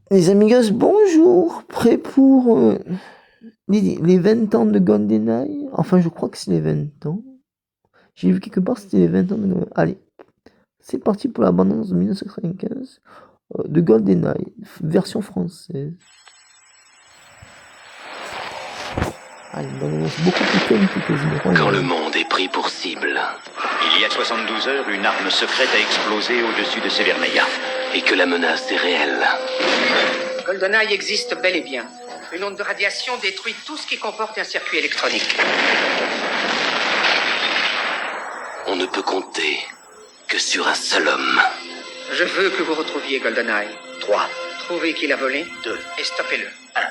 Les amigas, bonjour. Prêt pour les 20 ans de GoldenEye? Enfin, je crois que c'est les 20 ans. J'ai vu quelque part c'était les 20 ans de GoldenEye. Allez, c'est parti pour la bande-annonce de 1995 de GoldenEye, version française. Allez, une bande-annonce beaucoup plus calme que Casino Royale. Quand le monde est pris pour cible. Il y a 72 heures, une arme secrète a explosé au-dessus de Severnaya. Et que la menace est réelle. GoldenEye existe bel et bien. Une onde de radiation détruit tout ce qui comporte un circuit électronique. On ne peut compter que sur un seul homme. Je veux que vous retrouviez GoldenEye. 3, Trouvez qui l'a volé 2, et stoppez-le. 1.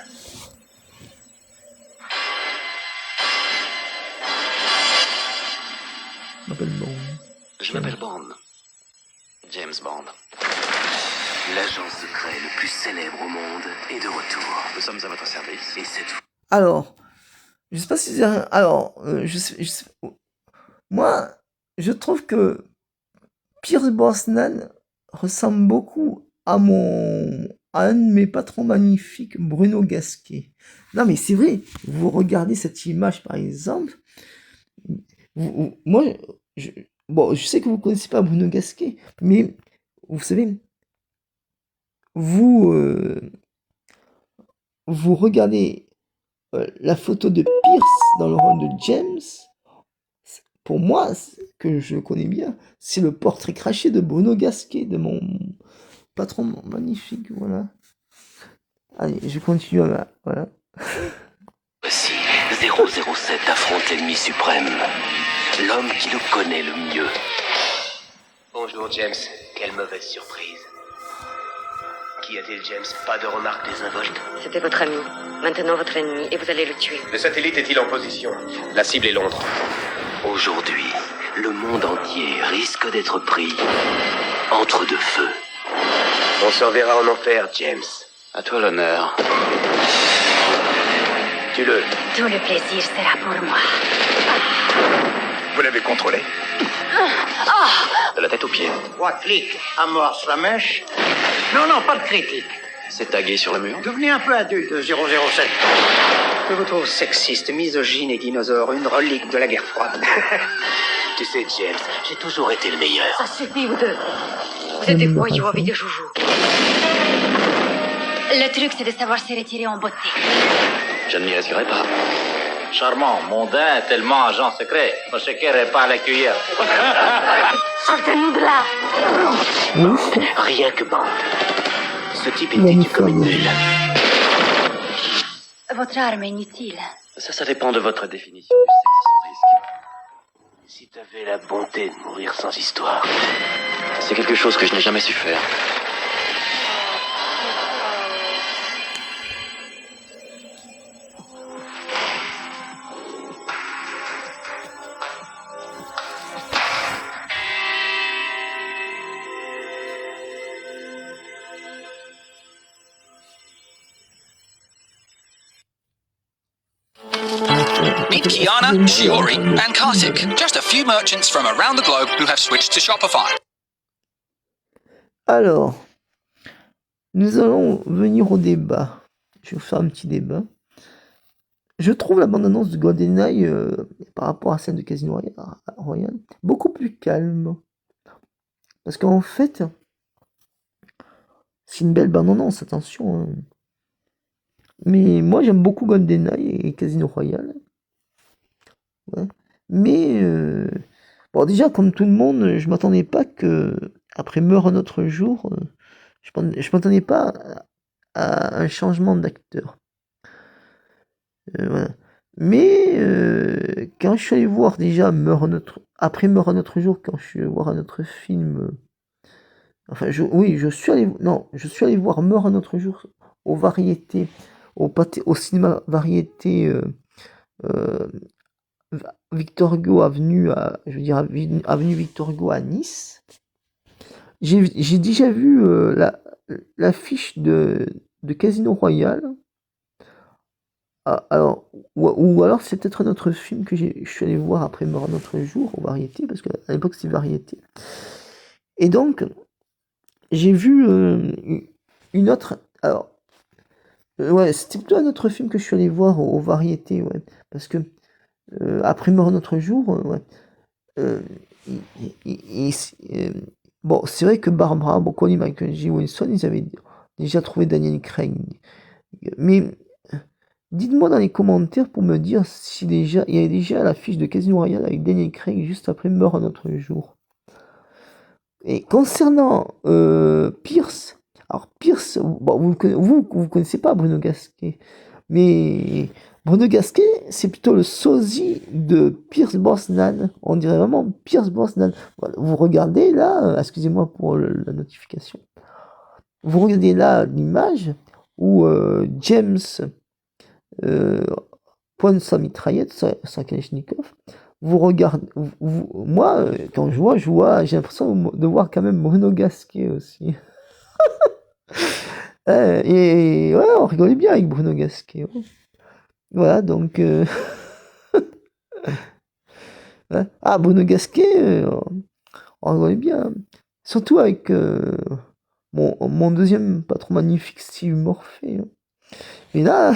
Je m'appelle Bond. Je m'appelle Bond. James Bond. L'agent secret le plus célèbre au monde est de retour. Nous sommes à votre service. Et cette fois... Alors, je sais pas si c'est... Alors, moi, je trouve que Pierce Brosnan ressemble beaucoup à un de mes patrons magnifiques, Bruno Gasquet. Non, mais c'est vrai, vous regardez cette image, par exemple, moi, je sais que vous connaissez pas Bruno Gasquet, mais vous savez, vous regardez la photo de Pierce dans le rôle de James. Pour moi, que je connais bien, c'est le portrait craché de Bruno Gasquet, de mon patron magnifique, voilà. Allez, je continue, voilà. Voici 007 affronte l'ennemi suprême. L'homme qui le connaît le mieux. Bonjour James, quelle mauvaise surprise. Qu'y a-t-il James? Pas de remarques désinvoltes? C'était votre ami, maintenant votre ennemi, et vous allez le tuer. Le satellite est-il en position? La cible est Londres. Aujourd'hui, le monde entier risque d'être pris entre deux feux. On s'en verra en enfer, James. À toi l'honneur. Tue-le. Tout le plaisir sera pour moi. Vous l'avez contrôlé. De la tête aux pieds. 3 clics, amorce la mèche. Non, pas de critique. C'est tagué sur le mur. Devenez un peu adulte, 007. Je vous trouve sexiste, misogyne et dinosaure, une relique de la guerre froide. Tu sais, James, j'ai toujours été le meilleur. Ça suffit, vous deux. Vous êtes des voyous avec des joujoux. Le truc, c'est de savoir se retirer en beauté. Je ne m'y risquerai pas. Charmant, mondain, tellement agent secret. Mon shaker pas à la cuillère. Sortez-nous de là. Rien que Bond. Ce type est têtu comme une mule. Votre arme est inutile. Ça dépend de votre définition du sexe sans risque. Si t'avais la bonté de mourir sans histoire. C'est quelque chose que je n'ai jamais su faire. Meet Kiana, Shiori, and Kartik, just a few merchants from around the globe who have switched to Shopify. Alors, nous allons venir au débat. Je vais vous faire un petit débat. Je trouve la bande-annonce de GoldenEye par rapport à celle de Casino Royale beaucoup plus calme. Parce qu'en fait, c'est une belle bande-annonce, attention. Hein. Mais moi, j'aime beaucoup GoldenEye et Casino Royale. Ouais. Mais, bon, déjà, comme tout le monde, je m'attendais pas que, après Meurt un autre jour, je m'attendais pas à un changement d'acteur. Voilà. Mais quand je suis allé voir déjà après Meurt un autre jour, quand je suis allé voir un autre film, enfin je suis allé voir Meurt un autre jour aux variétés, au cinéma variété Victor Hugo avenue Victor Hugo à Nice. J'ai déjà vu l'affiche de Casino Royale. Alors, ou alors c'est peut-être un autre film que je suis allé voir après Mort un autre jour aux variétés, parce qu'à l'époque c'était variété. Et donc, j'ai vu une autre Alors, ouais, c'était plutôt un autre film que je suis allé voir aux variétés, ouais. Parce que, après Mort un autre jour, ouais. euh, bon, c'est vrai que Barbara Broccoli et Michael J. Wilson, ils avaient déjà trouvé Daniel Craig. Mais dites-moi dans les commentaires pour me dire si déjà il y avait déjà l'affiche de Casino Royale avec Daniel Craig juste après Meurt un autre jour. Et concernant Pierce, alors Pierce, bon, vous connaissez pas Bruno Gasquet, mais Bruno Gasquet, c'est plutôt le sosie de Pierce Brosnan. On dirait vraiment Pierce Brosnan. Voilà, vous regardez là, excusez-moi pour la notification. Vous regardez là l'image où James pointe sa mitraillette, sa Kalachnikov. Vous regardez, moi, quand je vois, j'ai l'impression de voir quand même Bruno Gasquet aussi. Et ouais, on rigolait bien avec Bruno Gasquet. Ouais. Voilà, donc. Ouais. Ah, Bruno Gasquet, on rigolait bien. Surtout avec mon deuxième patron magnifique, Steve Morphy. Et là.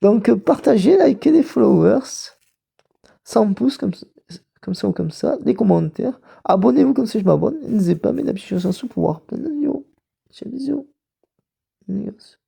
Donc, partagez, likez les followers. 100 pouces comme ça ou comme ça. Des commentaires. Abonnez-vous comme ça je m'abonne. N'hésitez pas à mettre la petite chose en dessous pour voir plein de vidéos. Ciao, bisous. Yes.